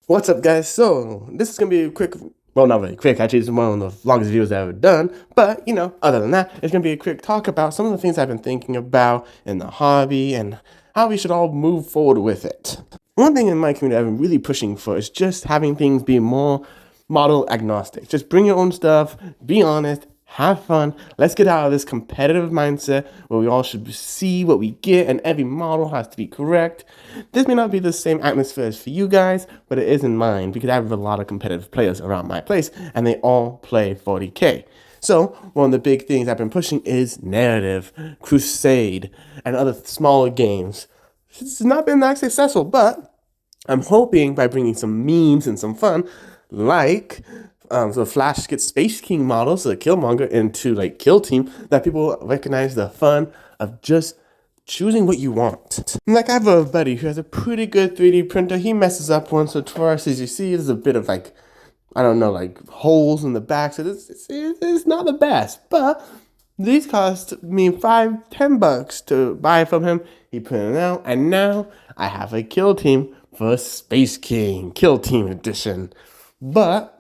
What's up, guys? So, this is going to be a quick, well, not really quick, actually, it's one of the longest videos I've ever done, but, other than that, it's going to be a quick talk about some of the things I've been thinking about in the hobby and how we should all move forward with it. One thing in my community I've been really pushing for is just having things be more model agnostic. Just bring your own stuff, be honest, have fun. Let's get out of this competitive mindset where we all should see what we get and every model has to be correct. This may not be the same atmosphere as for you guys, but it is in mine because I have a lot of competitive players around my place and they all play 40K. So one of the big things I've been pushing is narrative, crusade, and other smaller games. It's not been that successful, but I'm hoping by bringing some memes and some fun, like so Flash gets Space King models, so the Killmonger, into like Kill Team, that people recognize the fun of just choosing what you want. Like I have a buddy who has a pretty good 3D printer. He messes up once or twice, as you see. There's a bit of like, I don't know, like holes in the back, so it's not the best. But these cost me $5-10 to buy from him. He printed it out, and now I have a Kill Team for Space King Kill Team Edition. But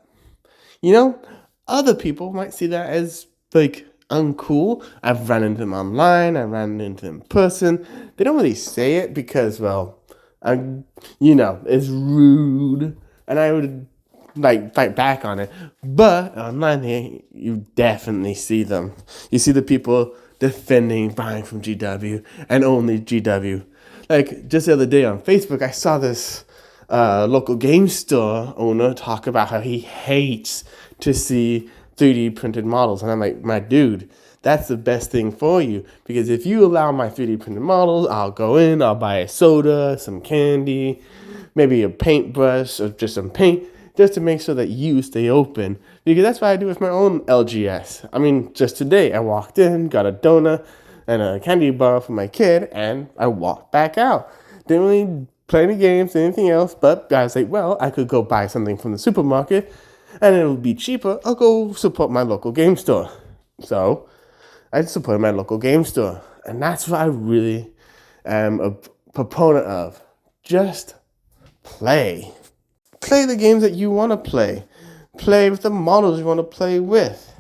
other people might see that as like uncool. I've run into them online, I ran into them in person. They don't really say it because, well, it's rude, and I would like fight back on it. But online, you definitely see them. You see the people defending buying from GW and only GW. Like just the other day on Facebook, I saw this local game store owner talk about how he hates to see 3D printed models. And I'm like, my dude, that's the best thing for you. Because if you allow my 3D printed models, I'll go in, I'll buy a soda, some candy, maybe a paintbrush or just some paint, just to make sure that you stay open. Because that's what I do with my own LGS. I mean, just today I walked in, got a donut and a candy bar for my kid, and I walked back out. Didn't really play any games, anything else, but I was like, well, I could go buy something from the supermarket and it'll be cheaper. I'll go support my local game store. So I supported my local game store, and that's what I really am a proponent of. Just play. Play the games that you want to play. Play with the models you want to play with.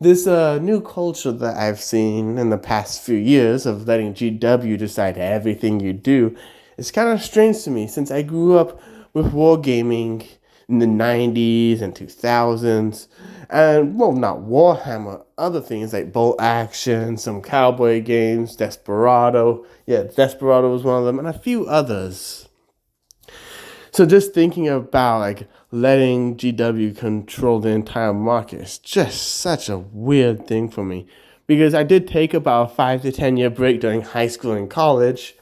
This new culture that I've seen in the past few years of letting GW decide everything you do is kind of strange to me, since I grew up with Wargaming in the 90s and 2000s, and, well, not Warhammer, other things like Bolt Action, some cowboy games, Desperado, Desperado was one of them, and a few others. So just thinking about like letting GW control the entire market is just such a weird thing for me, because I did take about a 5 to 10 year break during high school and college.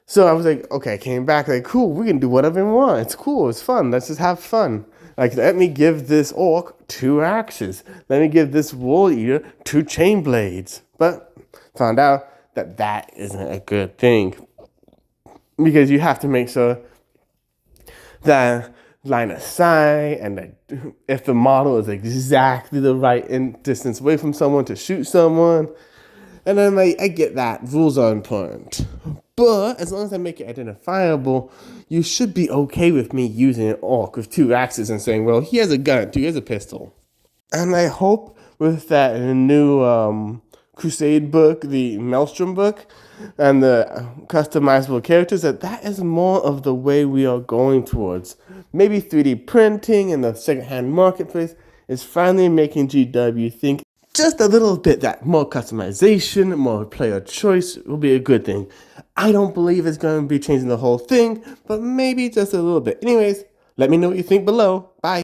So I was like, okay, I came back, like, cool, we can do whatever we want. It's cool, it's fun, let's just have fun. Like, let me give this orc 2 axes. Let me give this war eater 2 chain blades. But found out that that isn't a good thing, because you have to make sure that line of sight, and that if the model is exactly the right distance away from someone to shoot someone. And then I get that rules are important, but as long as I make it identifiable, you should be okay with me using an orc with 2 axes and saying, well, he has a gun too, he has a pistol. And I hope with that new Crusade book, the Maelstrom book, and the customizable characters, that is more of the way we are going towards. Maybe 3D printing in the secondhand marketplace is finally making GW think just a little bit that more customization, more player choice will be a good thing. I don't believe it's going to be changing the whole thing, but maybe just a little bit. Anyways, let me know what you think below.